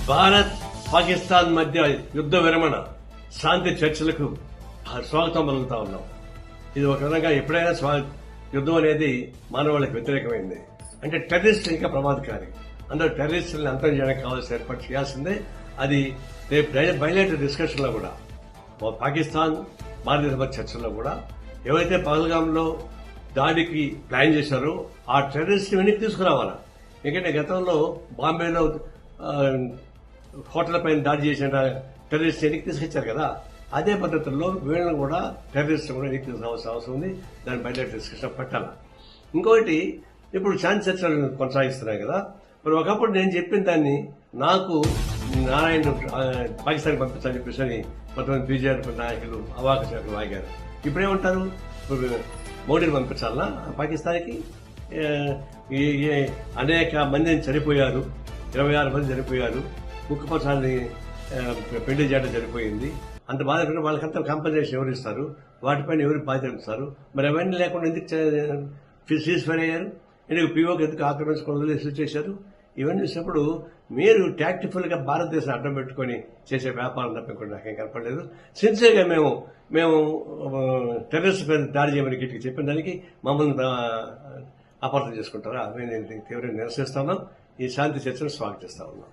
భారత్ పాకిస్తాన్ మధ్య యుద్ధ విరమణ శాంతి చర్చలకు స్వాగతం పలుకుతా ఉన్నాం. ఇది ఒక విధంగా ఎప్పుడైనా యుద్ధం అనేది మానవాళికి వ్యతిరేకమైంది. అంటే టెర్రరిస్ట్ ఇంకా ప్రమాదకారి. అందరూ టెర్రరిస్టులను అంతం చేయడానికి కావాల్సిన ఏర్పాటు చేయాల్సిందే. అది రేపు బయలుదేరే డిస్కషన్ లో కూడా పాకిస్తాన్ భారతదేశ మధ్య చర్చల్లో కూడా ఎవరైతే పహల్గాంలో దాడికి ప్లాన్ చేశారో ఆ టెర్రరిస్ట్ వెనక్కి తీసుకురావాలా. ఎందుకంటే గతంలో బాంబేలో హోటల్ పైన దాడి చేసిన టెర్రరిస్ట్ వెనక్కి తీసుకొచ్చారు కదా, అదే పద్ధతుల్లో వీళ్ళని కూడా టెర్రరిస్ట్ కూడా వెనక్కి తీసుకురావాల్సిన అవసరం ఉంది. దాని బయట డిస్కషన్ పెట్టాలా. ఇంకొకటి, ఇప్పుడు శాంతి చర్చలు కొనసాగిస్తున్నాయి కదా. మరి ఒకప్పుడు నేను చెప్పిన దాన్ని నాకు నారాయణ పాకిస్తాన్ పంపించాలని చెప్పేసి కొంతమంది బీజేపీ నాయకులు అవాక శాఖలు వాగారు. ఇప్పుడేమంటారు, మోడీని పంపించాలన్నా పాకిస్తాన్కి? అనేక మందిని చనిపోయారు, 26 మంది చనిపోయారు, ముక్కుపచాలని పెళ్లి చేయడం చనిపోయింది. అంత బాధపడిన వాళ్ళకంతా కంపెన్సేషన్ ఎవరు ఇస్తారు? వాటిపైన ఎవరు బాధ్యత ఇస్తారు? మరి అవన్నీ లేకుండా ఎందుకు సీజ్ ఫైర్ అయ్యారు? ఎందుకు పీఓకి ఎందుకు ఆక్రమించుకోవడం ఇష్యూ చేశారు? ఇవన్నీ చూసినప్పుడు మీరు టాక్టిఫుల్ గా భారతదేశం అడ్డం పెట్టుకుని చేసే వ్యాపారం తప్పకుండా నాకేం కనపడలేదు. సిన్సియర్గా మేము టెర్రరిస్ట్ పైన దాడి చేయమని గట్టిగా చెప్పిన దానికి మమ్మల్ని అపార్థం చేసుకుంటారా? మేము తీవ్రంగా నిరసిస్తా ఉన్నాం. ఈ శాంతి చర్చను స్వాగతిస్తా ఉన్నాం.